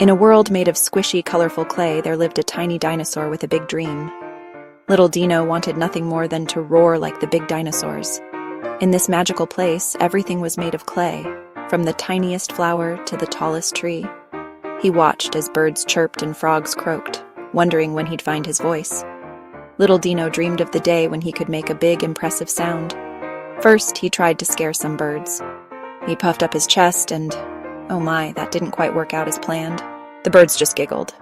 In a world made of squishy, colorful clay, there lived a tiny dinosaur with a big dream. Little Dino wanted nothing more than to roar like the big dinosaurs. In this magical place, everything was made of clay, from the tiniest flower to the tallest tree. He watched as birds chirped and frogs croaked, wondering when he'd find his voice. Little Dino dreamed of the day when he could make a big, impressive sound. First, he tried to scare some birds. He puffed up his chest and, oh my, that didn't quite work out as planned. The birds just giggled.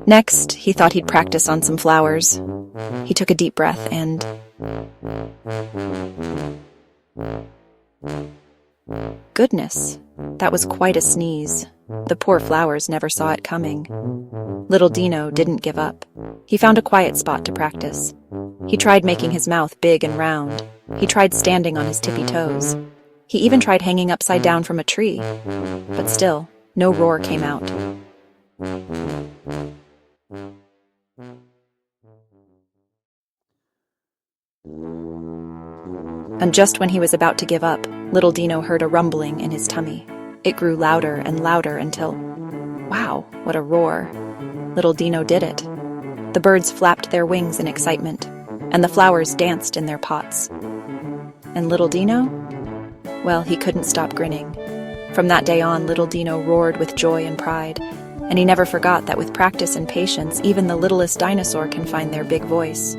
Next, he thought he'd practice on some flowers. He took a deep breath and... Goodness, that was quite a sneeze. The poor flowers never saw it coming. Little Dino didn't give up. He found a quiet spot to practice. He tried making his mouth big and round. He tried standing on his tippy toes. He even tried hanging upside down from a tree. But still, no roar came out. And just when he was about to give up, Little Dino heard a rumbling in his tummy. It grew louder and louder until... Wow, what a roar. Little Dino did it. The birds flapped their wings in excitement, and the flowers danced in their pots. And Little Dino? Well, he couldn't stop grinning. From that day on, Little Dino roared with joy and pride, and he never forgot that with practice and patience, even the littlest dinosaur can find their big voice.